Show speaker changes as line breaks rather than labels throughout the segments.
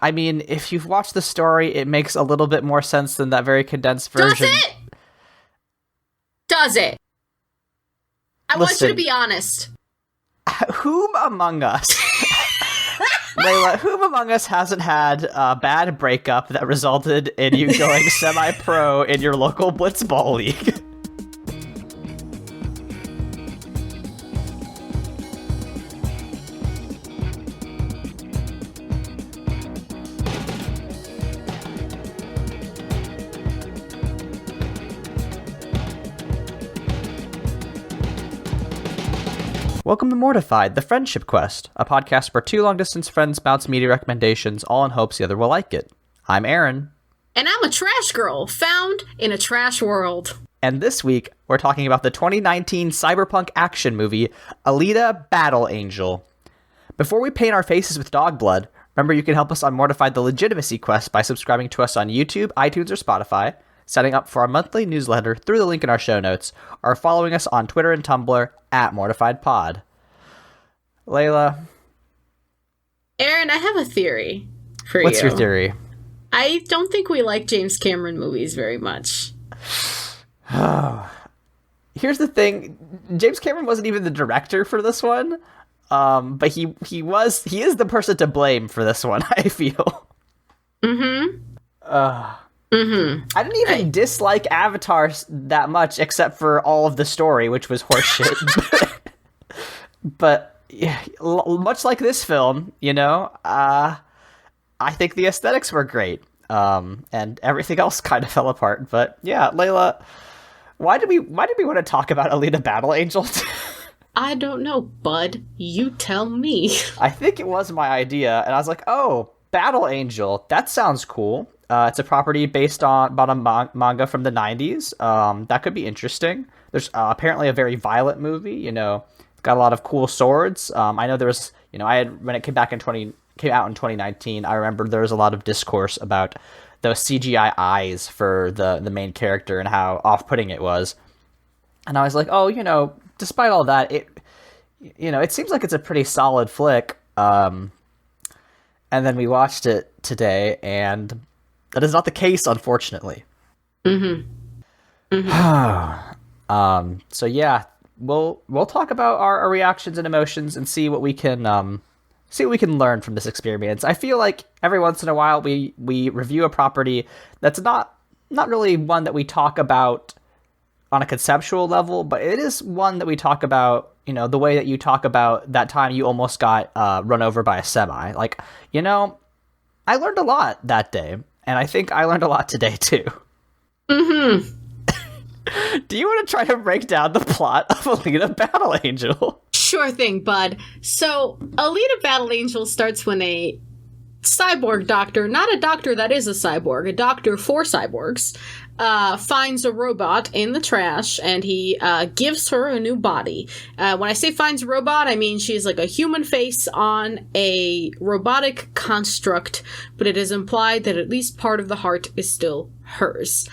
I mean, if you've watched the story, it makes a little bit more sense than that very condensed version.
Does it? I want you to be honest.
Whom among us... Leyla, whom among us hasn't had a bad breakup that resulted in you going semi-pro in your local blitzball league? Welcome to Mortified, the Friendship Quest, a podcast where two long-distance friends bounce media recommendations, all in hopes the other will like it. I'm Aaron.
And I'm a trash girl, found in a trash world.
And this week, we're talking about the 2019 cyberpunk action movie, Alita Battle Angel. Before we paint our faces with dog blood, remember you can help us on Mortified the Legitimacy Quest by subscribing to us on YouTube, iTunes, or Spotify, signing up for our monthly newsletter through the link in our show notes, or following us on Twitter and Tumblr @MortifiedPod. Leyla.
Aaron, I have a theory for you.
What's your theory?
I don't think we like James Cameron movies very much.
Here's the thing. James Cameron wasn't even the director for this one. But he is the person to blame for this one, I feel.
Mm-hmm.
I didn't even dislike Avatar that much, except for all of the story, which was horseshit. But yeah, much like this film, I think the aesthetics were great, and everything else kind of fell apart. But yeah, Leyla, why did we want to talk about Alita Battle Angel?
I don't know, bud. You tell me.
I think it was my idea, and I was like, oh, Battle Angel, that sounds cool. It's a property based on a manga from the 90s. That could be interesting. There's apparently a very violent movie, got a lot of cool swords. I know there was, when it came out in 2019, I remember there was a lot of discourse about those CGI eyes for the main character and how off-putting it was. And I was like, oh, despite all that, it seems like it's a pretty solid flick. And then we watched it today, and that is not the case, unfortunately.
Mm-hmm. Mm-hmm.
So yeah, we'll talk about our reactions and emotions and see what we can learn from this experience. I feel like every once in a while we review a property that's not really one that we talk about on a conceptual level, but it is one that we talk about, the way that you talk about that time you almost got run over by a semi. Like, I learned a lot that day, and I think I learned a lot today too.
Mm-hmm.
Do you want to try to break down the plot of Alita Battle Angel?
Sure thing, bud. So, Alita Battle Angel starts when a cyborg doctor, not a doctor that is a cyborg, a doctor for cyborgs, finds a robot in the trash, and he gives her a new body. When I say finds a robot, I mean she's like a human face on a robotic construct, but it is implied that at least part of the heart is still hers.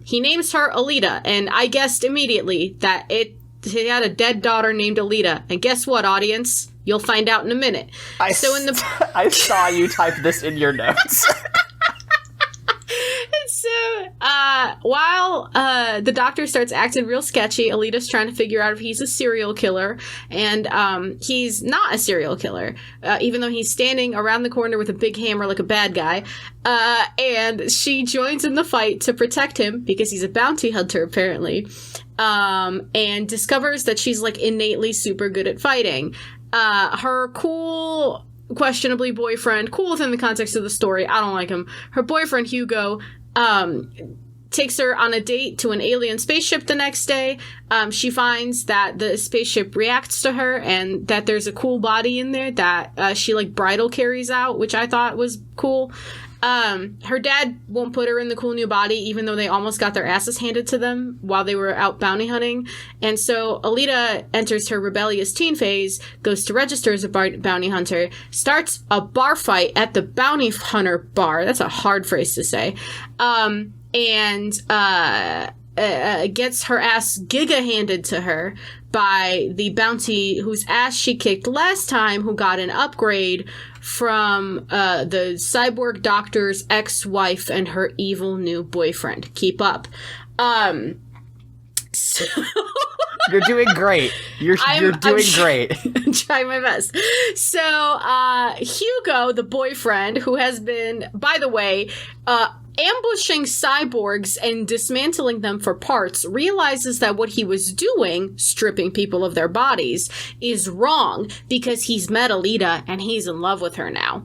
He names her Alita, and I guessed immediately that he had a dead daughter named Alita. And guess what, audience? You'll find out in a minute.
I saw you type this in your notes.
So, while the doctor starts acting real sketchy, Alita's trying to figure out if he's a serial killer, and he's not a serial killer, even though he's standing around the corner with a big hammer like a bad guy, and she joins in the fight to protect him, because he's a bounty hunter, apparently, and discovers that she's, like, innately super good at fighting. Her cool... questionably boyfriend, cool within the context of the story, I don't like him, her boyfriend Hugo takes her on a date to an alien spaceship the next day. She finds that the spaceship reacts to her, and that there's a cool body in there that she like bridal carries out, which I thought was cool. Her dad won't put her in the cool new body, even though they almost got their asses handed to them while they were out bounty hunting. And so Alita enters her rebellious teen phase, goes to register as a bounty hunter, starts a bar fight at the bounty hunter bar. That's a hard phrase to say. And gets her ass giga handed to her by the bounty whose ass she kicked last time, who got an upgrade from the cyborg doctor's ex-wife and her evil new boyfriend. Keep up. So
You're doing great. You're doing great.
I'm trying my best. So, Hugo, the boyfriend, who has been, by the way, ambushing cyborgs and dismantling them for parts, realizes that what he was doing, stripping people of their bodies, is wrong because he's met Alita and he's in love with her now.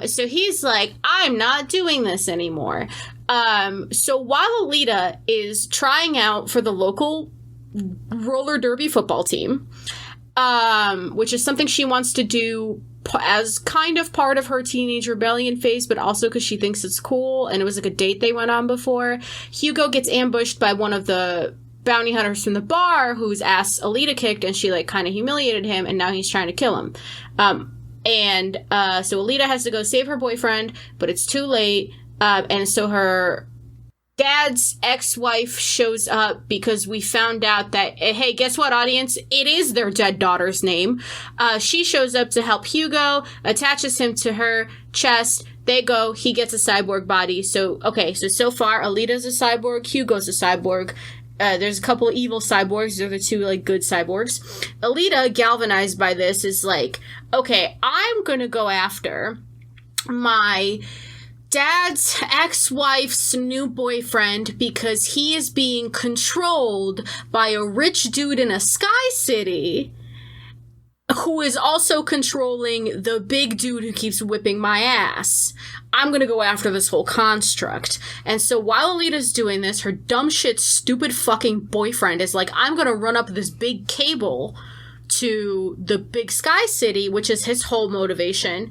So he's like, I'm not doing this anymore. So while Alita is trying out for the local roller derby football team, which is something she wants to do as kind of part of her teenage rebellion phase, but also because she thinks it's cool, and it was like a date they went on before, Hugo gets ambushed by one of the bounty hunters from the bar whose ass Alita kicked, and she like kind of humiliated him, and now he's trying to kill him. So Alita has to go save her boyfriend, but it's too late, and so her dad's ex-wife shows up because we found out that, hey, guess what, audience? It is their dead daughter's name. She shows up to help Hugo, attaches him to her chest. They go, he gets a cyborg body. So far, Alita's a cyborg, Hugo's a cyborg. There's a couple of evil cyborgs. They're the two, like, good cyborgs. Alita, galvanized by this, is like, okay, I'm gonna go after my dad's ex-wife's new boyfriend because he is being controlled by a rich dude in a sky city who is also controlling the big dude who keeps whipping my ass. I'm gonna go after this whole construct. And so while Alita's doing this, her dumb shit, stupid fucking boyfriend is like, I'm gonna run up this big cable to the big sky city, which is his whole motivation.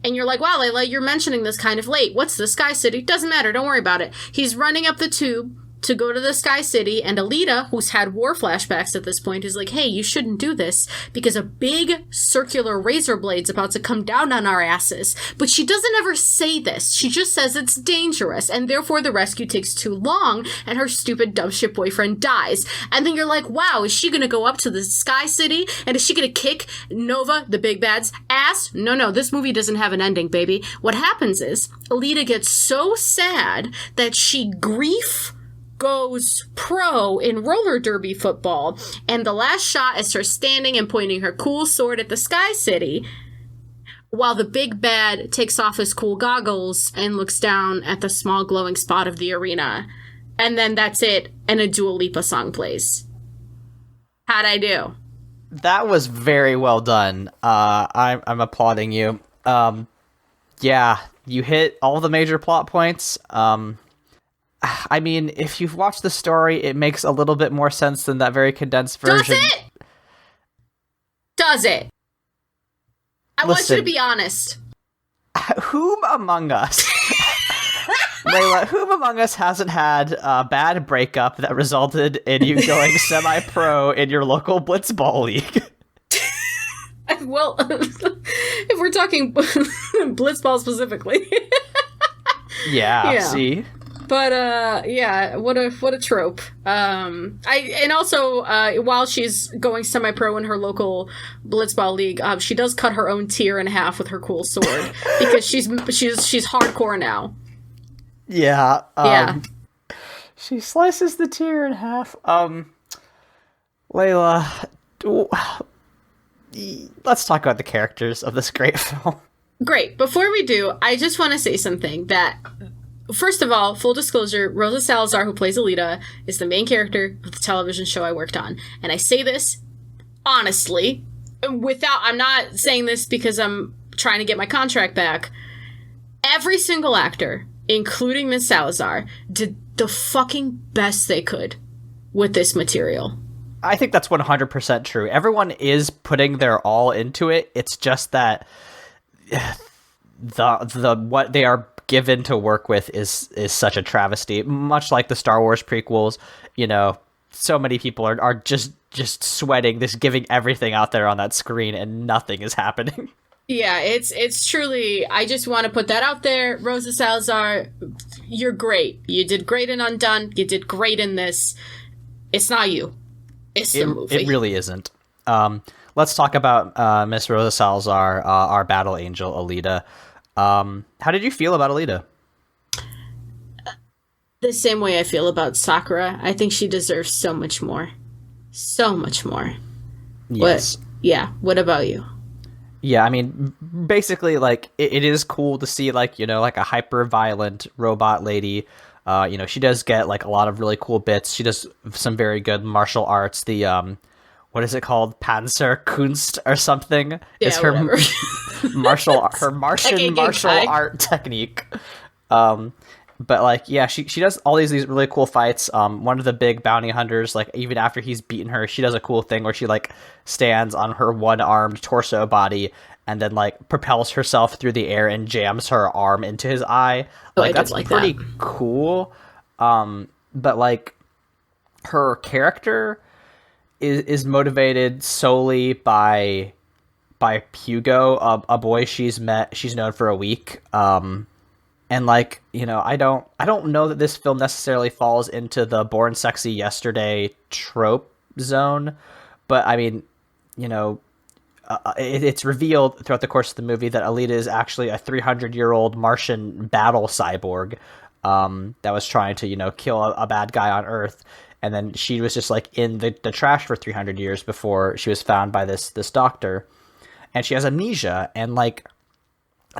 And you're like, wow, Leyla, you're mentioning this kind of late. What's the Sky City? Doesn't matter. Don't worry about it. He's running up the tube to go to the Sky City, and Alita, who's had war flashbacks at this point, is like, hey, you shouldn't do this because a big circular razor blade's about to come down on our asses. But she doesn't ever say this. She just says it's dangerous, and therefore the rescue takes too long, and her stupid dumb shit boyfriend dies. And then you're like, wow, is she gonna go up to the Sky City, and is she gonna kick Nova, the big bad's ass? No, this movie doesn't have an ending, baby. What happens is, Alita gets so sad that she goes pro in roller derby football, and the last shot is her standing and pointing her cool sword at the Sky City while the big bad takes off his cool goggles and looks down at the small glowing spot of the arena. And then that's it, and a Dua Lipa song plays. How'd I do?
That was very well done. I'm applauding you. Yeah, you hit all the major plot points. I mean, if you've watched the story, it makes a little bit more sense than that very condensed version.
Does it? I want you to be honest.
Whom among us, Leyla, whom among us hasn't had a bad breakup that resulted in you going semi-pro in your local blitzball league?
Well, if we're talking blitzball specifically.
Yeah, see?
But, yeah, what a trope. While she's going semi-pro in her local blitzball league, she does cut her own tear in half with her cool sword because she's hardcore now.
Yeah.
Yeah.
She slices the tear in half. Leyla, let's talk about the characters of this great film.
Great. Before we do, I just want to say something that... First of all, full disclosure, Rosa Salazar, who plays Alita, is the main character of the television show I worked on. And I say this honestly, I'm not saying this because I'm trying to get my contract back. Every single actor, including Miss Salazar, did the fucking best they could with this material.
I think that's 100% true. Everyone is putting their all into it. It's just that the what they are given to work with is such a travesty. Much like the Star Wars prequels, you know, so many people are just sweating, just giving everything out there on that screen, and nothing is happening.
Yeah, it's truly, I just want to put that out there. Rosa Salazar, you're great. You did great in Undone. You did great in this. It's not you. It's the movie.
It really isn't. let's talk about Miss Rosa Salazar, our battle angel, Alita. How did you feel about Alita?
The same way I feel about Sakura. I think she deserves so much more. So much more.
Yes.
Yeah, what about you?
Yeah, I mean, basically, like, it is cool to see, like, like a hyper-violent robot lady. She does get, like, a lot of really cool bits. She does some very good martial arts. The, what is it called? Panzerkunst or something?
Yeah,
is her
whatever.
her Martian martial art technique. But like, yeah, she does all these really cool fights. One of the big bounty hunters, like even after he's beaten her, she does a cool thing where she like stands on her one-armed torso body and then like propels herself through the air and jams her arm into his eye. Like that's pretty cool. But like her character is motivated solely by Hugo, a boy she's known for a week. And like, I don't know that this film necessarily falls into the Born Sexy Yesterday trope zone, but I mean, it's revealed throughout the course of the movie that Alita is actually a 300-year-old Martian battle cyborg that was trying to, kill a bad guy on Earth. And then she was just like in the trash for 300 years before she was found by this doctor. And she has amnesia, and like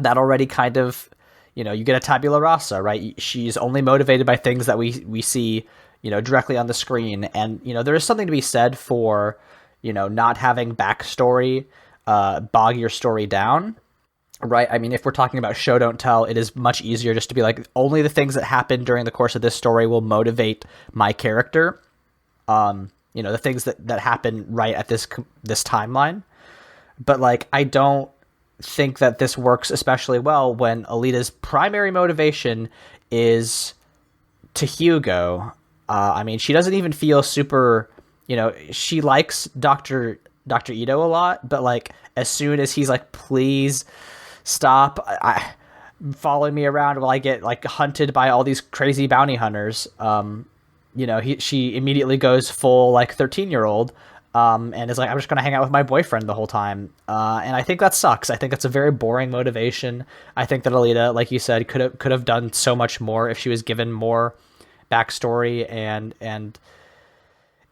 that already kind of, you get a tabula rasa, right? She's only motivated by things that we see, directly on the screen. And, there is something to be said for, not having backstory bog your story down, right? I mean, if we're talking about show don't tell, it is much easier just to be like, only the things that happen during the course of this story will motivate my character. The things that happen right at this timeline. But like, I don't think that this works especially well when Alita's primary motivation is to Hugo. I mean, she doesn't even feel super, she likes Dr. Ito a lot, but like as soon as he's like, please stop following me around while I get like hunted by all these crazy bounty hunters, she immediately goes full like 13-year-old. And is like, I'm just going to hang out with my boyfriend the whole time. And I think that sucks. I think it's a very boring motivation. I think that Alita, like you said, could have done so much more if she was given more backstory, and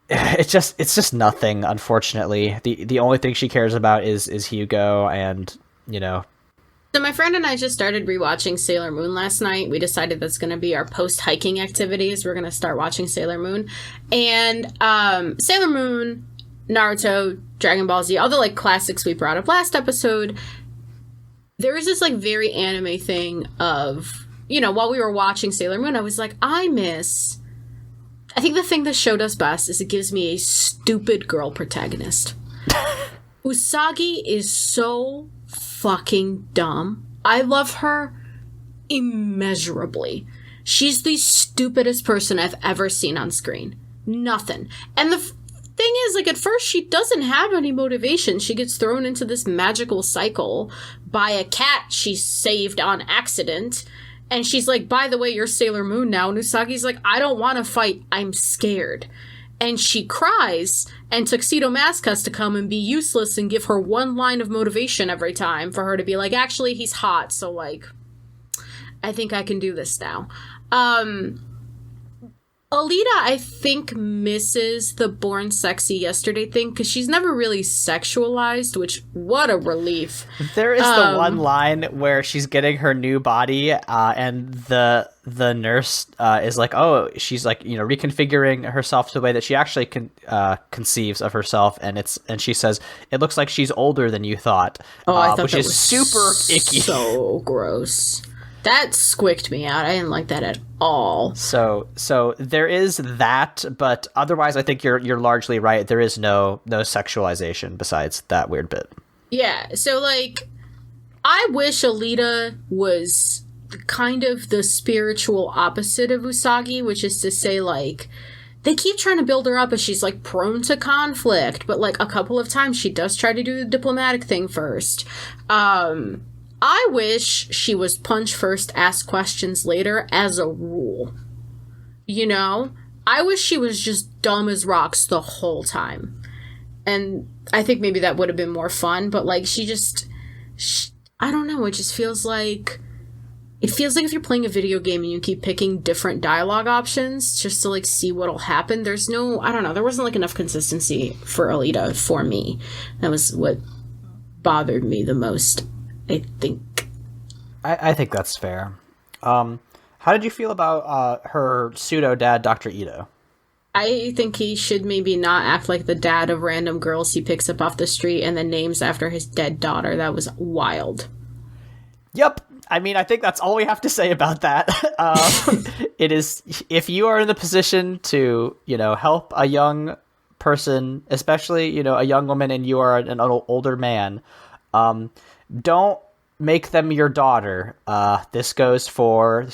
it's just nothing, unfortunately. The only thing she cares about is Hugo, and
So my friend and I just started rewatching Sailor Moon last night. We decided that's going to be our post-hiking activities. We're going to start watching Sailor Moon. And Sailor Moon, Naruto, Dragon Ball Z, all the like classics we brought up last episode, there was this like very anime thing of, while we were watching Sailor Moon, I was like, I think the thing this show does best is it gives me a stupid girl protagonist. Usagi is so fucking dumb. I love her immeasurably. She's the stupidest person I've ever seen on screen. Nothing. And the thing is, like, at first she doesn't have any motivation. She gets thrown into this magical cycle by a cat she saved on accident. And she's like, by the way, you're Sailor Moon now. And Usagi's like, I don't want to fight. I'm scared. And she cries, and Tuxedo Mask has to come and be useless and give her one line of motivation every time for her to be like, actually, he's hot, so, like, I think I can do this now. Alita, I think, misses the Born Sexy Yesterday thing, because she's never really sexualized, which, what a relief.
There is the one line where she's getting her new body, and the nurse is like, oh, she's like, reconfiguring herself to the way that she actually conceives of herself, and she says, it looks like she's older than you thought,
I thought
which
that
is
was
super icky.
So gross. That squicked me out. I didn't like that at all.
So there is that, but otherwise I think you're largely right. There is no sexualization besides that weird bit.
Yeah, so like, I wish Alita was kind of the spiritual opposite of Usagi, which is to say, like, they keep trying to build her up as she's like prone to conflict, but like a couple of times she does try to do the diplomatic thing first. I wish she was punch first, ask questions later as a rule. I wish she was just dumb as rocks the whole time. And I think maybe that would have been more fun, but like I don't know, it just feels like if you're playing a video game and you keep picking different dialogue options just to like see what'll happen. There's no, I don't know, there wasn't like enough consistency for Alita for me. That was what bothered me the most, I think.
I think that's fair. How did you feel about her pseudo dad, Dr. Ito?
I think he should maybe not act like the dad of random girls he picks up off the street and then names after his dead daughter. That was wild.
Yep. I mean, I think that's all we have to say about that. It is, if you are in the position to, help a young person, especially, a young woman, and you are an older man, don't make them your daughter. This goes for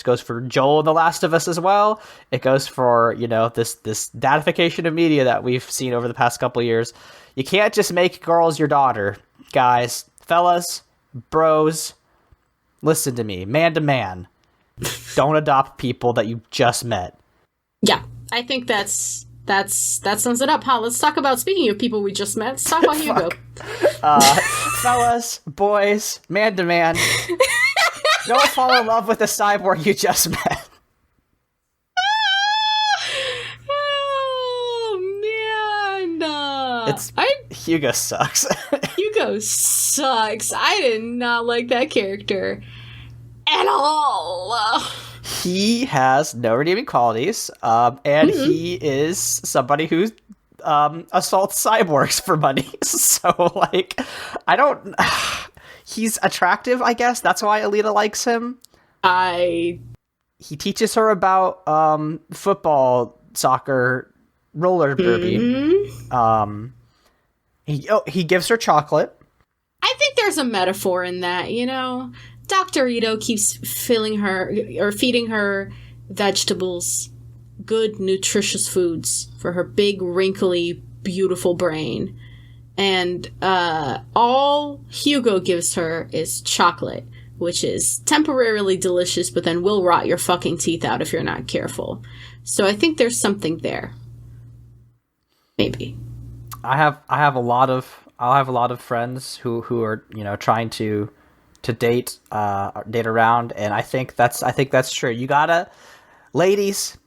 Joel in The Last of Us as well. It goes for, this dadification of media that we've seen over the past couple of years. You can't just make girls your daughter, guys, fellas, bros. Listen to me, man to man. Don't adopt people that you just met.
Yeah, I think that sums it up. Huh? Let's talk about, speaking of people we just met, let's talk about Hugo.
Fellas, boys, man to man, don't fall in love with the cyborg you just met.
Oh, man.
Hugo sucks.
Hugo sucks. I did not like that character at all.
He has no redeeming qualities, and he is somebody who assaults cyborgs for money. So, like, he's attractive, I guess. That's why Alita likes him. He teaches her about football, soccer, roller derby. He gives her chocolate.
I think there's a metaphor in that, Dr. Ito keeps feeding her vegetables, good, nutritious foods for her big, wrinkly, beautiful brain. And all Hugo gives her is chocolate, which is temporarily delicious, but then will rot your fucking teeth out if you're not careful. So I think there's something there. Maybe.
I'll have a lot of friends who are trying to date around, and I think that's true. You gotta, ladies.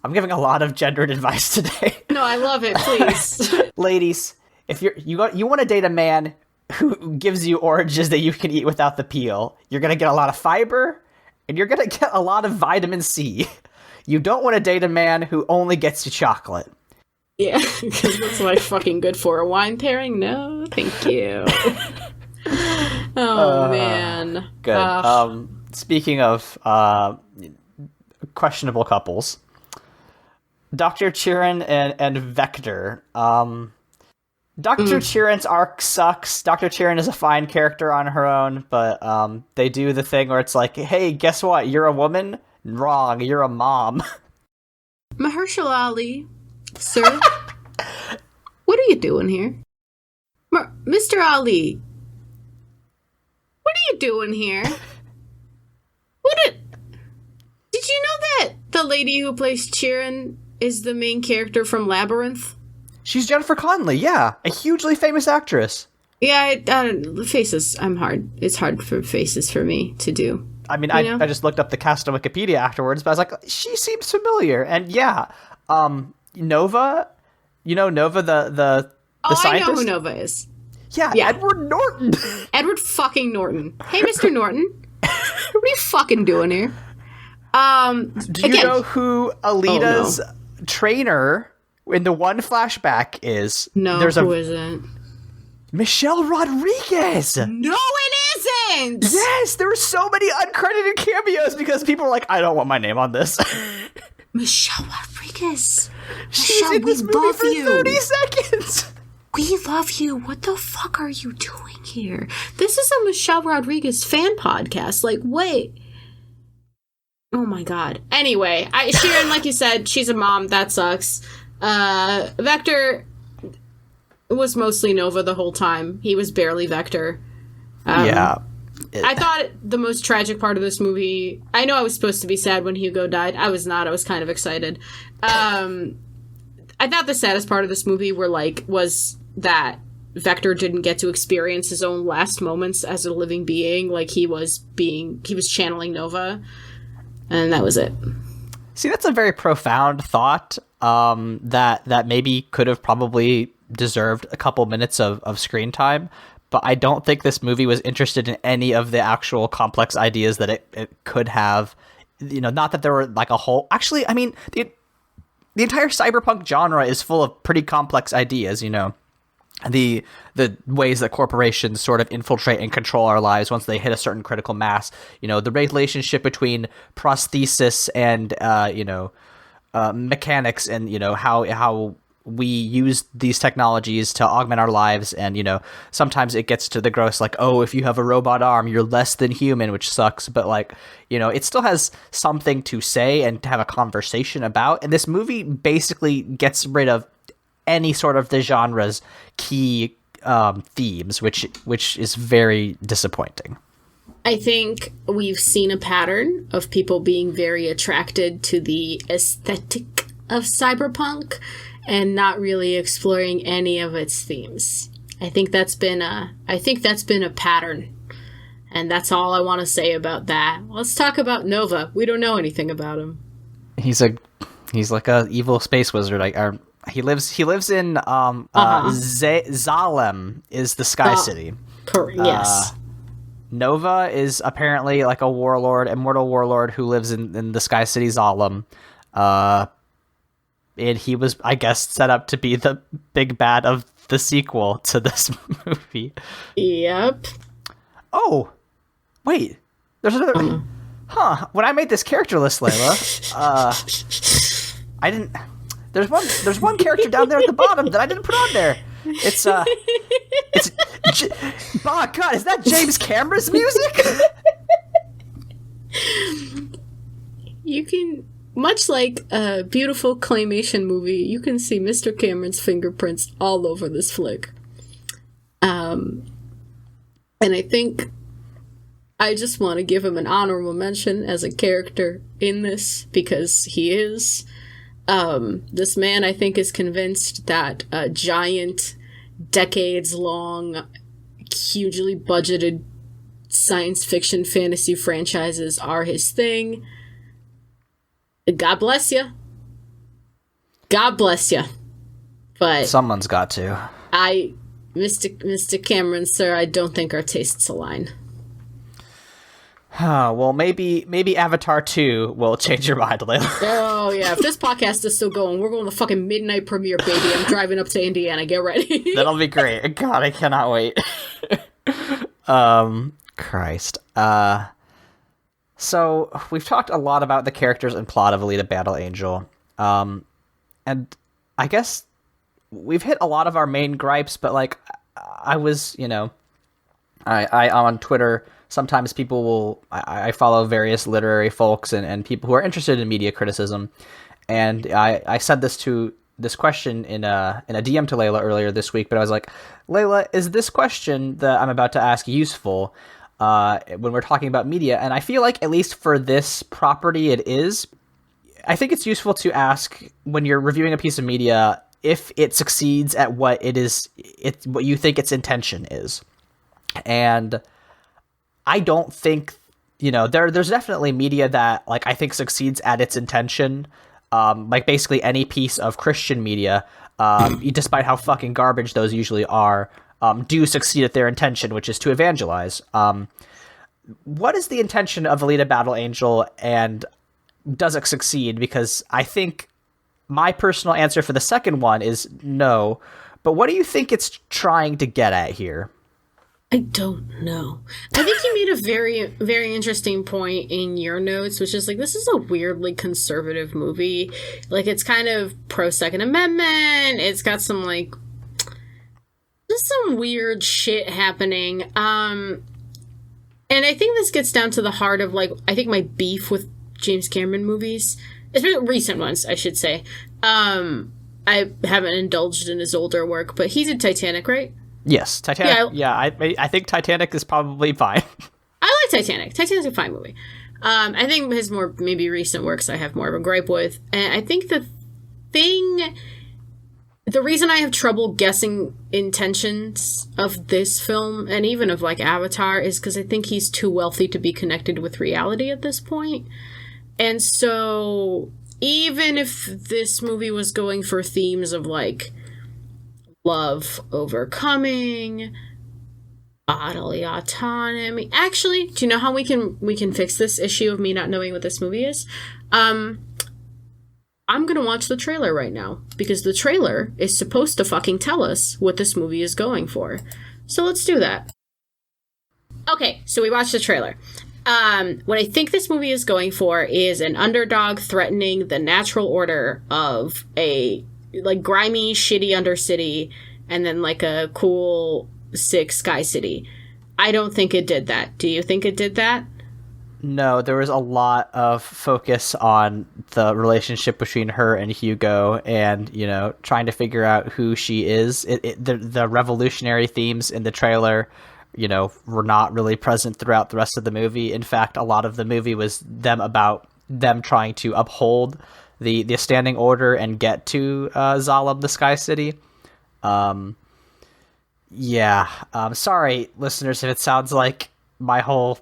I'm giving a lot of gendered advice today.
No, I love it. Please,
ladies, if you want to date a man who gives you oranges that you can eat without the peel, you're gonna get a lot of fiber, and you're gonna get a lot of vitamin C. You don't want to date a man who only gets you chocolate.
Yeah, because that's like fucking good for a wine pairing. No, thank you. Man.
Good. Speaking of questionable couples, Dr. Chiron and Vector. Dr. Chiron's arc sucks. Dr. Chiron is a fine character on her own, but they do the thing where it's like, hey, guess what? You're a woman? Wrong. You're a mom.
Mahershala Ali. Sir, what are you doing here? Mr. Ali, what are you doing here? Did you know that the lady who plays Chiron is the main character from Labyrinth?
She's Jennifer Connelly, yeah. A hugely famous actress.
Yeah, faces, it's hard for faces for me to do.
I mean, I just looked up the cast on Wikipedia afterwards, but I was like, she seems familiar. And yeah, Nova, Nova, the scientist?
I know who Nova is.
Yeah, Edward Norton.
Edward fucking Norton. Hey, Mr. Norton. What are you fucking doing here?
Do you know who Alita's trainer in the one flashback is?
No, who isn't?
Michelle Rodriguez.
No, it isn't.
Yes, there were so many uncredited cameos because people were like, I don't want my name on this.
Michelle Rodriguez.
She's in this movie for 30 seconds.
We love you. What the fuck are you doing here? This is a Michelle Rodriguez fan podcast. Like, wait. Oh my god. Anyway, Sharon, like you said, she's a mom. That sucks. Vector was mostly Nova the whole time. He was barely Vector.
Yeah.
I thought the most tragic part of this movie... I know I was supposed to be sad when Hugo died. I was not. I was kind of excited. I thought the saddest part of this movie was that Vector didn't get to experience his own last moments as a living being, like he was channeling Nova, and that was it.
See, that's a very profound thought, that maybe could have probably deserved a couple minutes of screen time, but I don't think this movie was interested in any of the actual complex ideas that it could have. Not that there were like a whole... Actually, I mean, the entire cyberpunk genre is full of pretty complex ideas, The ways that corporations sort of infiltrate and control our lives once they hit a certain critical mass. The relationship between prosthesis and, mechanics, and, how we use these technologies to augment our lives. And, sometimes it gets to the gross, like, oh, if you have a robot arm, you're less than human, which sucks. But, like, it still has something to say and to have a conversation about. And this movie basically gets rid of any sort of the genre's key themes, which is very disappointing.
I think we've seen a pattern of people being very attracted to the aesthetic of cyberpunk and not really exploring any of its themes. I think that's been a pattern. And that's all I want to say about that. Let's talk about Nova. We don't know anything about him. He's
like a evil space wizard. He lives in Zalem is the Sky City.
Yes.
Nova is apparently like a immortal warlord who lives in the Sky City Zalem. And he was, I guess, set up to be the big bad of the sequel to this movie.
Yep.
Oh, wait. There's another... Huh. When I made this character list, Leyla, I didn't... There's one character down there at the bottom that I didn't put on there. It's God, is that James Cameron's music?
You can, much like a beautiful claymation movie, you can see Mr. Cameron's fingerprints all over this flick. And I think I just want to give him an honorable mention as a character in this, because he is... this man, I think, is convinced that giant, decades-long, hugely budgeted science fiction fantasy franchises are his thing. God bless you. God bless you. But
someone's got to.
Mr. Cameron, sir, I don't think our tastes align.
Well, maybe Avatar 2 will change your mind, Leyla.
Oh, yeah. If this podcast is still going, we're going to fucking midnight premiere, baby. I'm driving up to Indiana. Get ready.
That'll be great. God, I cannot wait. Christ. So, we've talked a lot about the characters and plot of Alita Battle Angel. And I guess we've hit a lot of our main gripes, but, like, I was, I on Twitter... Sometimes people will... I follow various literary folks and people who are interested in media criticism, and I said this question in a DM to Leyla earlier this week, but I was like, Leyla, is this question that I'm about to ask useful when we're talking about media? And I feel like, at least for this property, it is. I think it's useful to ask, when you're reviewing a piece of media, if it succeeds at what what you think its intention is. And... I don't think, there's definitely media that, like, I think succeeds at its intention. Like, basically any piece of Christian media, despite how fucking garbage those usually are, do succeed at their intention, which is to evangelize. What is the intention of Alita Battle Angel, and does it succeed? Because I think my personal answer for the second one is no. But what do you think it's trying to get at here?
I don't know. I think you made a very, very interesting point in your notes, which is like, this is a weirdly conservative movie. Like, it's kind of pro-Second Amendment. It's got some, like, just some weird shit happening. And I think this gets down to the heart of, like, I think my beef with James Cameron movies, especially recent ones, I should say. I haven't indulged in his older work, but he did Titanic, right?
Yes, Titanic. Yeah, I think Titanic is probably fine.
I like Titanic. Titanic's a fine movie. I think his more maybe recent works I have more of a gripe with, and I think the thing the reason I have trouble guessing intentions of this film, and even of, like, Avatar, is because I think he's too wealthy to be connected with reality at this point. And so, even if this movie was going for themes of, like, love overcoming, bodily autonomy... Actually, do you know how we can fix this issue of me not knowing what this movie is? I'm gonna watch the trailer right now, because the trailer is supposed to fucking tell us what this movie is going for. So let's do that. Okay, so we watched the trailer. What I think this movie is going for is an underdog threatening the natural order of a, like, grimy, shitty undercity, and then, like, a cool, sick sky city. I don't think it did that. Do you think it did that?
No, there was a lot of focus on the relationship between her and Hugo and, you know, trying to figure out who she is. The revolutionary themes in the trailer, you know, were not really present throughout the rest of the movie. In fact, a lot of the movie was them trying to uphold the standing order and get to Zalem, the Sky City. Sorry, listeners, if it sounds like my whole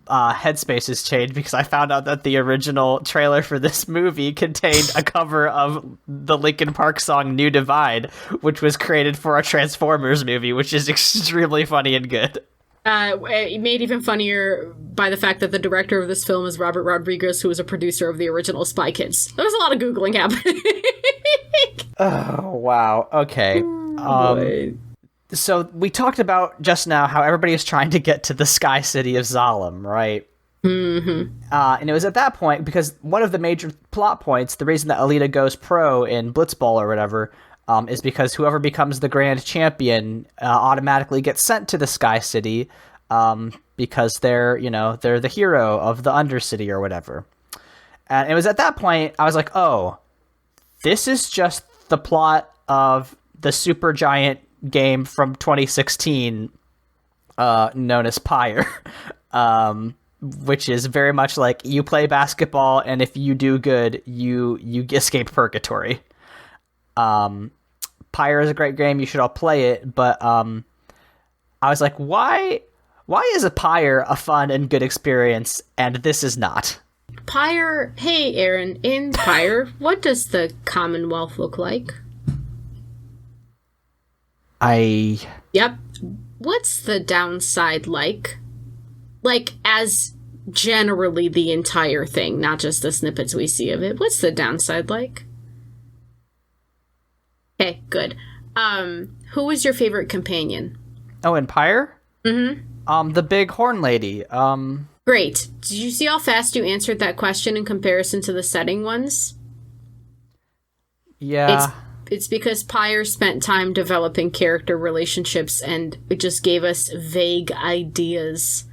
headspace has changed, because I found out that the original trailer for this movie contained a cover of the Linkin Park song New Divide, which was created for a Transformers movie, which is extremely funny and good.
Made even funnier by the fact that the director of this film is Robert Rodriguez, who was a producer of the original Spy Kids. There was a lot of Googling happening.
Oh, wow. Okay. So we talked about just now how everybody is trying to get to the Sky City of Zalem, right?
Mm-hmm.
And it was at that point, because one of the major plot points, the reason that Alita goes pro in Blitzball or whatever, is because whoever becomes the grand champion automatically gets sent to the Sky City, because they're the hero of the Undercity or whatever. And it was at that point I was like, oh, this is just the plot of the Supergiant game from 2016 known as Pyre, which is very much like you play basketball, and if you do good, you escape purgatory. Pyre is a great game, you should all play it, but I was like, why is a Pyre a fun and good experience and this is not?
Pyre, hey Aaron, in Pyre, what does the Commonwealth look like? Yep. What's the downside like? Like, as generally the entire thing, not just the snippets we see of it. What's the downside like? Okay, good. Who was your favorite companion?
Oh, in Pyre?
Mm-hmm.
The big horn lady.
Great. Did you see how fast you answered that question in comparison to the setting ones?
Yeah.
It's because Pyre spent time developing character relationships, and it just gave us vague ideas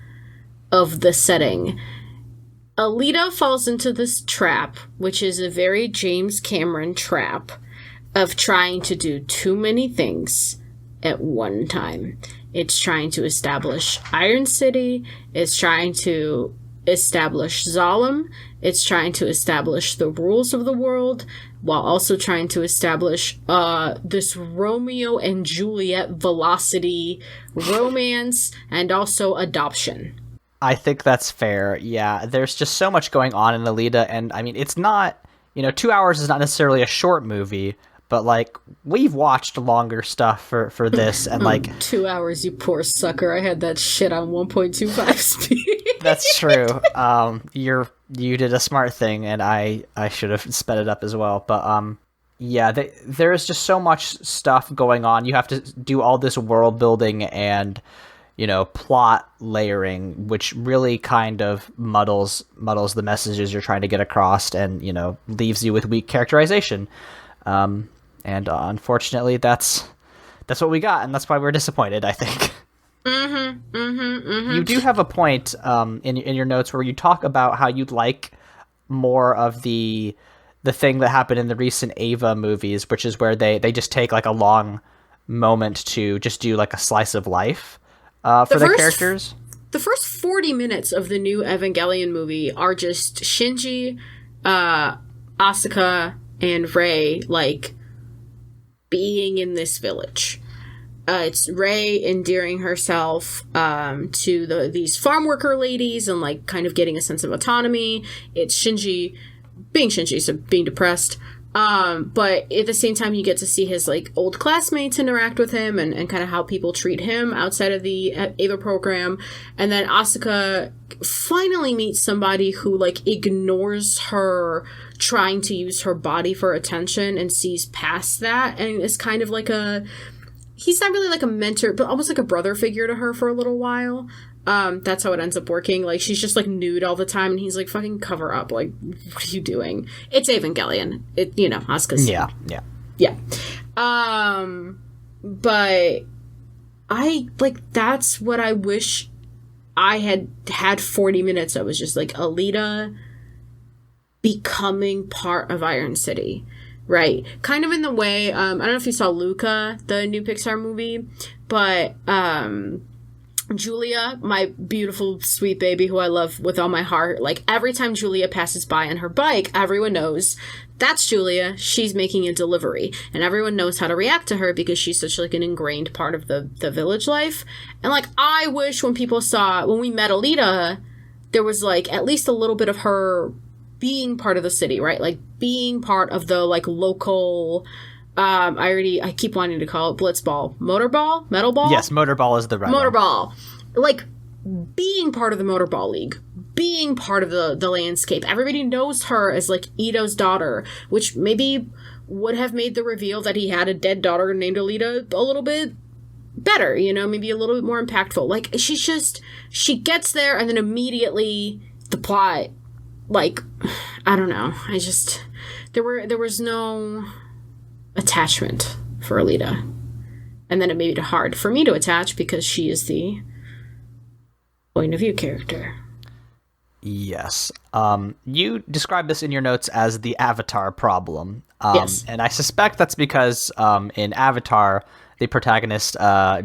of the setting. Alita falls into this trap, which is a very James Cameron trap, of trying to do too many things at one time. It's trying to establish Iron City, it's trying to establish Zalem, it's trying to establish the rules of the world, while also trying to establish this Romeo and Juliet velocity romance, and also adoption.
I think that's fair, yeah. There's just so much going on in Alita, and I mean, it's not, 2 hours is not necessarily a short movie, but, like, we've watched longer stuff for this, and, like...
2 hours, you poor sucker. I had that shit on 1.25 speed.
That's true. You did a smart thing, and I should have sped it up as well. But, yeah, there is just so much stuff going on. You have to do all this world building and, plot layering, which really kind of muddles the messages you're trying to get across and, leaves you with weak characterization. And unfortunately, that's what we got, and that's why we're disappointed, I think. You do have a point in your notes where you talk about how you'd like more of the thing that happened in the recent Ava movies, which is where they just take, like, a long moment to just do, like, a slice of life for the characters.
The first 40 minutes of the new Evangelion movie are just Shinji, Asuka, and Rei, like, being in this village. It's Rey endearing herself to these farm worker ladies and like kind of getting a sense of autonomy. It's Shinji being Shinji, so being depressed. But at the same time, you get to see his like old classmates interact with him and kind of how people treat him outside of the Ava program. And then Asuka finally meets somebody who like ignores her trying to use her body for attention and sees past that and is kind of like he's not really like a mentor, but almost like a brother figure to her for a little while. That's how it ends up working. Like, she's just like nude all the time, and he's like, fucking cover up. Like, what are you doing? It's Evangelion. Asuka's.
Yeah.
But that's what I wish I had 40 minutes of, was just like Alita becoming part of Iron City. Right. Kind of in the way, I don't know if you saw Luca, the new Pixar movie, but Julia, my beautiful, sweet baby who I love with all my heart, like every time Julia passes by on her bike, everyone knows that's Julia. She's making a delivery. And everyone knows how to react to her because she's such like an ingrained part of the village life. And like, I wish when we met Alita, there was like at least a little bit of her being part of the city, right? Like being part of the like local, I keep wanting to call it Blitzball. Motorball? Metal ball?
Yes, Motorball is the right one.
Motorball. Like, being part of the Motorball League. Being part of the landscape. Everybody knows her as, like, Ito's daughter, which maybe would have made the reveal that he had a dead daughter named Alita a little bit better, maybe a little bit more impactful. Like, she gets there, and then immediately the plot, like, I don't know. There was no attachment for Alita. And then it made it hard for me to attach because she is the point of view character.
Yes. You described this in your notes as the Avatar problem.
Yes.
And I suspect that's because in Avatar, the protagonist,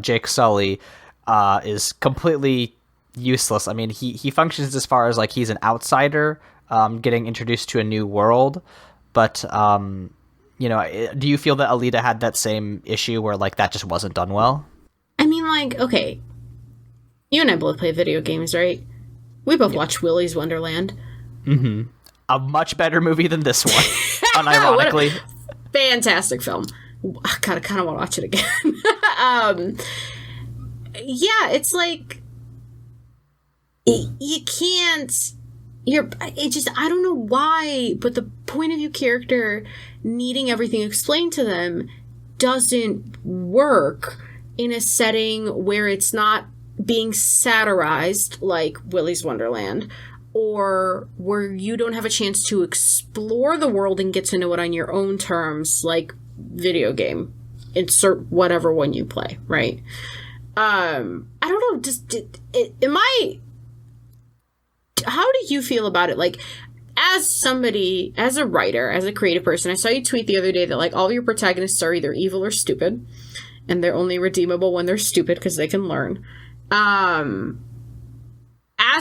Jake Sully, is completely useless. I mean, he functions as far as like he's an outsider getting introduced to a new world. But do you feel that Alita had that same issue where, like, that just wasn't done well?
I mean, like, okay. You and I both play video games, right? We both watched Willy's Wonderland.
Mm-hmm. A much better movie than this one, unironically.
Fantastic film. I kind of want to watch it again. Yeah, it's like... You can't... I don't know why, but the point of view character needing everything explained to them doesn't work in a setting where it's not being satirized like Willy's Wonderland, or where you don't have a chance to explore the world and get to know it on your own terms, like video game. Insert whatever one you play, right? I don't know, how do you feel about it? Like, as somebody, as a writer, as a creative person, I saw you tweet the other day that, like, all of your protagonists are either evil or stupid, and they're only redeemable when they're stupid because they can learn. As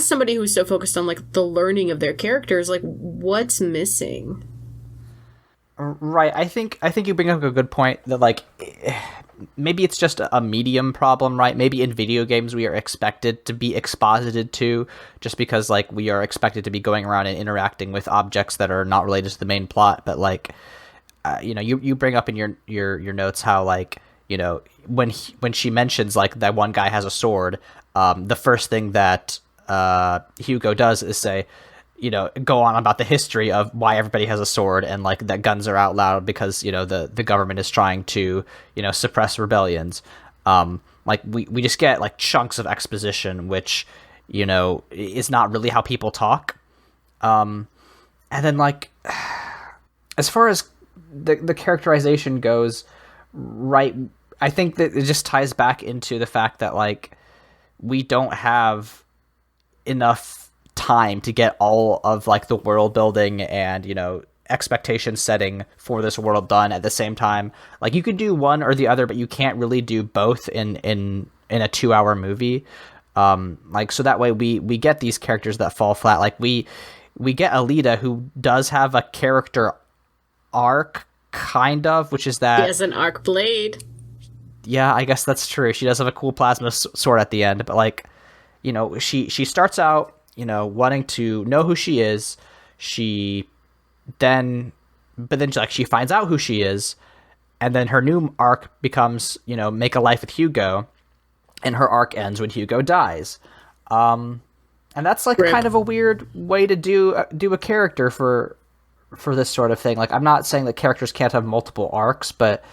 somebody who's so focused on, like, the learning of their characters, like, what's missing?
Right. I think you bring up a good point that, like, maybe it's just a medium problem, right? Maybe in video games we are expected to be exposited to, just because, like, we are expected to be going around and interacting with objects that are not related to the main plot. But, like, you bring up in your notes how, like, when she mentions, like, that one guy has a sword, the first thing that Hugo does is say, go on about the history of why everybody has a sword and, like, that guns are out loud because, the government is trying to, suppress rebellions. Like, we just get, like, chunks of exposition, which, is not really how people talk. And then, like, as far as the characterization goes, right, I think that it just ties back into the fact that, like, we don't have enough time to get all of, like, the world building and, expectation setting for this world done at the same time. Like, you could do one or the other, but you can't really do both in a 2-hour movie. Like, so that way we get these characters that fall flat. Like, we get Alita, who does have a character arc kind of, which is
He
that
has an arc blade.
yeah, I guess that's true. She does have a cool plasma sword at the end, but like, you know, she starts out, you know, wanting to know who she is. She then, but then like she finds out who she is, and then her new arc becomes, you know, make a life with Hugo, and her arc ends when Hugo dies. And that's like
Rip.
kind of a weird way to do a character for this sort of thing. Like, I'm not saying that characters can't have multiple arcs, but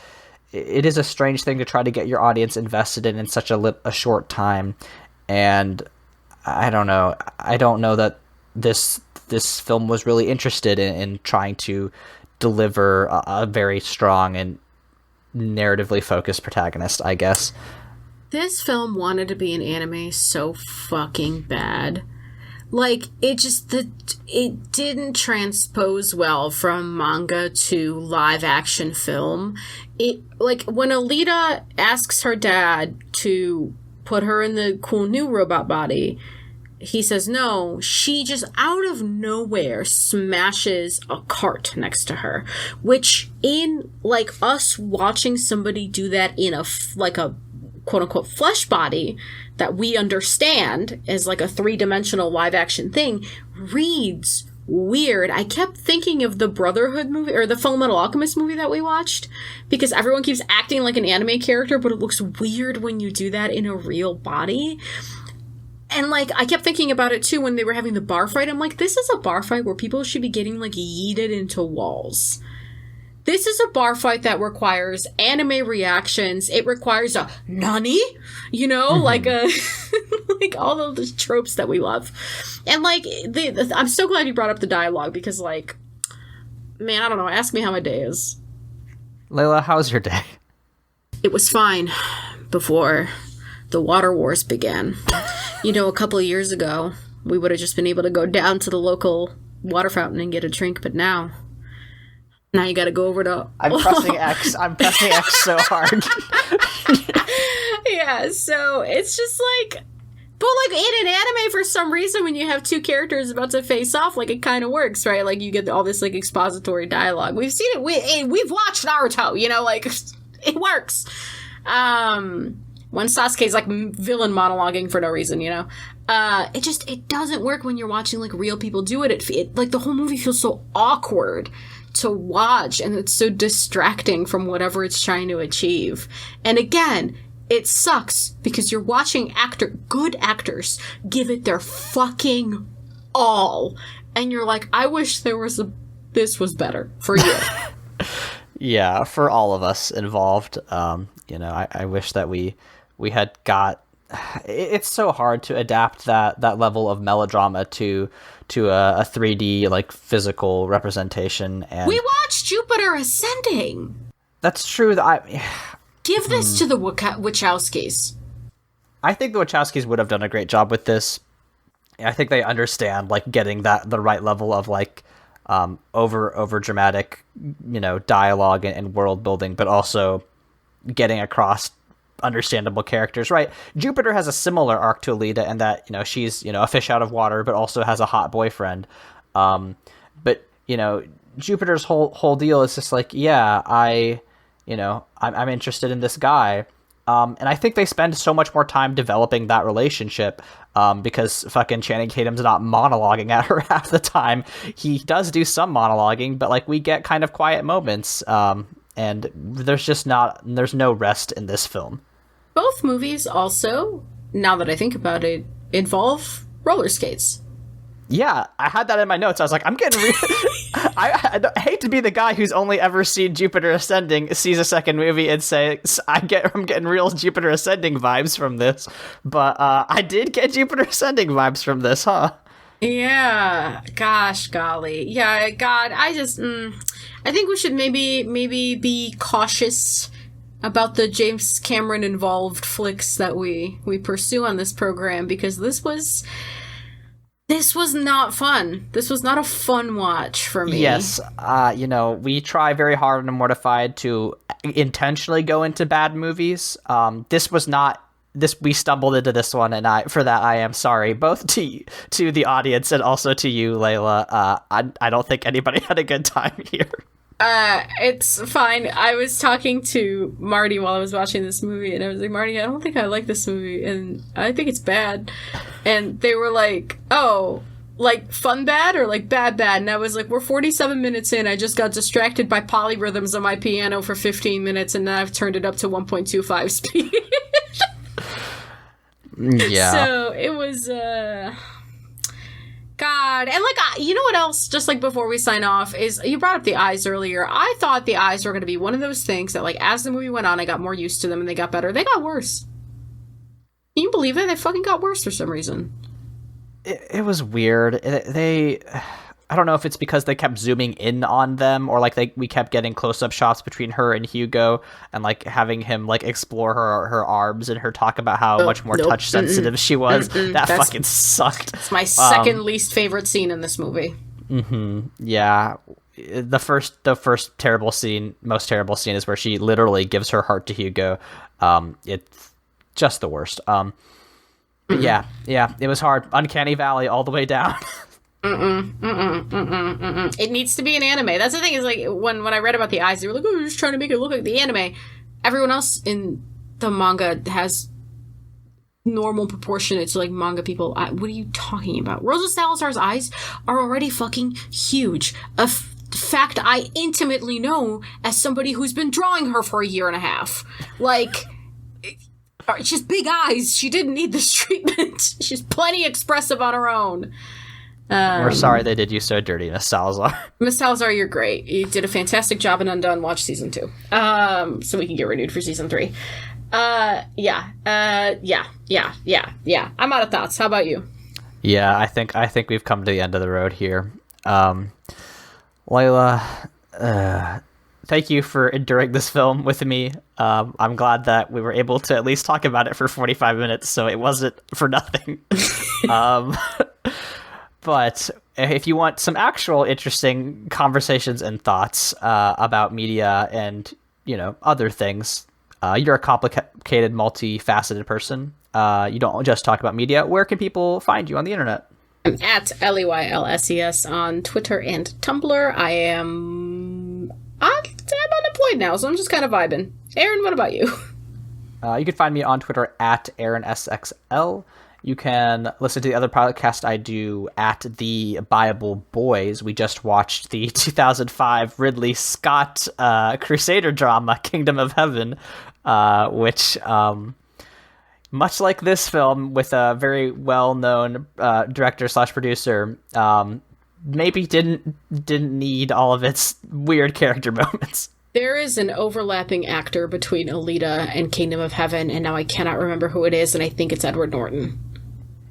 it is a strange thing to try to get your audience invested in such a short time. And I don't know. I don't know that this film was really interested in trying to deliver a very strong and narratively focused protagonist, I guess.
This film wanted to be an anime so fucking bad. Like, it didn't transpose well from manga to live action film. It, like, when Alita asks her dad to put her in the cool new robot body, he says no. She just out of nowhere smashes a cart next to her, which in, like, us watching somebody do that in a quote-unquote flesh body that we understand as like a three-dimensional live-action thing reads weird. I kept thinking of the Brotherhood movie or the Fullmetal Alchemist movie that we watched, because everyone keeps acting like an anime character, but it looks weird when you do that in a real body. And like, I kept thinking about it too when they were having the bar fight. I'm like, this is a bar fight where people should be getting like yeeted into walls. This is a bar fight that requires anime reactions. It requires a nani, you know, like a like all of the tropes that we love. And like, I'm so glad you brought up the dialogue, because like, man, I don't know. Ask me how my day is.
Leyla, how's your day?
It was fine before the water wars began. You know, a couple of years ago, we would have just been able to go down to the local water fountain and get a drink, but now you gotta go over to...
I'm pressing X. I'm pressing X so hard.
Yeah, so it's just like... But like in an anime, for some reason, when you have two characters about to face off, like it kind of works, right? Like you get all this like expository dialogue. We've seen it. We've watched Naruto, you know, like it works. When Sasuke's like villain monologuing for no reason, you know, it doesn't work when you're watching like real people do it. It like the whole movie feels so awkward to watch, and it's so distracting from whatever it's trying to achieve. And again, it sucks because you're watching good actors give it their fucking all, and you're like, I wish this was better for you.
Yeah, for all of us involved. You know, I wish that we had got... It's so hard to adapt that level of melodrama to a 3D like physical representation. And
we watched Jupiter Ascending.
That's true.
Give this to the Wachowskis.
I think the Wachowskis would have done a great job with this. I think they understand like getting the right level of like over dramatic, you know, dialogue and world building, but also getting across understandable characters, right? Jupiter has a similar arc to Alita in that, you know, she's, you know, a fish out of water, but also has a hot boyfriend. But, you know, Jupiter's whole deal is just like, yeah, I'm interested in this guy. And I think they spend so much more time developing that relationship because fucking Channing Tatum's not monologuing at her half the time. He does do some monologuing, but like we get kind of quiet moments. And there's no rest in this film.
Both movies also, now that I think about it, involve roller skates.
Yeah, I had that in my notes. I was like, I'm getting... I hate to be the guy who's only ever seen Jupiter Ascending, sees a second movie and says, I'm getting real Jupiter Ascending vibes from this. But I did get Jupiter Ascending vibes from this, huh? Yeah.
Gosh, golly. Yeah, God, I just... I think we should maybe be cautious about the James Cameron involved flicks that we pursue on this program, because this was not fun. This was not a fun watch for me.
Yes, you know, we try very hard on Mortified to intentionally go into bad movies. This was not. We stumbled into this one, and I am sorry, both to the audience and also to you, Leyla. I don't think anybody had a good time here.
It's fine. I was talking to Marty while I was watching this movie, and I was like, Marty, I don't think I like this movie, and I think it's bad. And they were like, oh, like fun bad or like bad bad? And I was like, we're 47 minutes in. I just got distracted by polyrhythms on my piano for 15 minutes, and now I've turned it up to 1.25 speed.
Yeah.
So it was, God. And, like, you know what else, just, like, before we sign off, is you brought up the eyes earlier. I thought the eyes were going to be one of those things that, like, as the movie went on, I got more used to them and they got better. They got worse. Can you believe it? They fucking got worse for some reason.
It was weird. I don't know if it's because they kept zooming in on them, or like we kept getting close-up shots between her and Hugo, and like having him like explore her arms and her talk about how much more touch sensitive she was. That's fucking sucked.
It's my second least favorite scene in this movie.
Yeah, the first terrible scene, most terrible scene, is where she literally gives her heart to Hugo. It's just the worst. But yeah, it was hard. Uncanny Valley all the way down.
It needs to be an anime. That's the thing, is like when I read about the eyes, they were like, oh, you're just trying to make it look like the anime. Everyone else in the manga has normal proportionate to like manga people. What are you talking about? Rosa Salazar's eyes are already fucking huge. A fact I intimately know as somebody who's been drawing her for a year and a half. Like, she's big eyes. She didn't need this treatment. She's plenty expressive on her own.
We're sorry they did you so dirty, Miss Salazar.
Miss Salazar, you're great. You did a fantastic job in Undone. Watch season 2. So we can get renewed for season 3. Yeah. I'm out of thoughts. How about you?
Yeah, I think we've come to the end of the road here. Leyla, thank you for enduring this film with me. I'm glad that we were able to at least talk about it for 45 minutes, so it wasn't for nothing. But if you want some actual interesting conversations and thoughts about media and, you know, other things, you're a complicated, multifaceted person. You don't just talk about media. Where can people find you on the internet?
I'm at LEYLSES on Twitter and Tumblr. I'm unemployed now, so I'm just kind of vibing. Aaron, what about you?
You can find me on Twitter at AaronSXL. You can listen to the other podcast I do at The Bible Boys. We just watched the 2005 Ridley Scott Crusader drama, Kingdom of Heaven, which, much like this film, with a very well-known director/producer, maybe didn't need all of its weird character moments.
There is an overlapping actor between Alita and Kingdom of Heaven, and now I cannot remember who it is, and I think it's Edward Norton.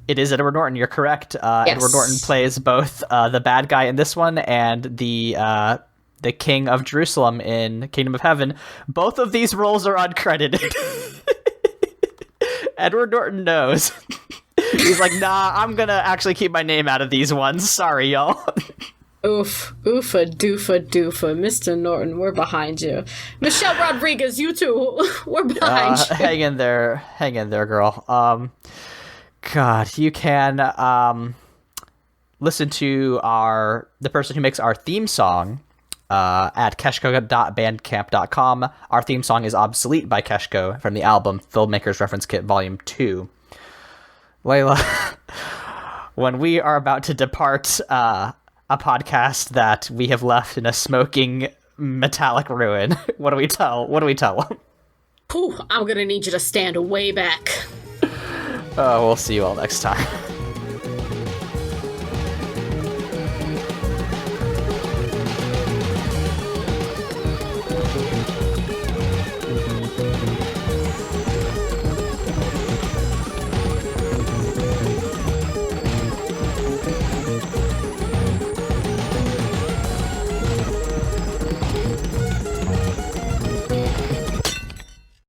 It is Edward Norton, you're correct.
Yes.
Edward Norton plays both the bad guy in this one and the king of Jerusalem in Kingdom of Heaven. Both of these roles are uncredited. Edward Norton knows. He's like, nah, I'm gonna actually keep my name out of these ones. Sorry, y'all.
Oof, oofa, doofa, doofa. Mr. Norton, we're behind you. Michelle Rodriguez, you too. We're behind you.
Hang in there, girl. God, you can listen to the person who makes our theme song at keshko.bandcamp.com. Our theme song is Obsolete by Keshko from the album Filmmakers Reference Kit Volume 2. Leyla, when we are about to depart a podcast that we have left in a smoking metallic ruin, what do we tell them?
Pooh, I'm gonna need you to stand way back.
We'll see you all next time.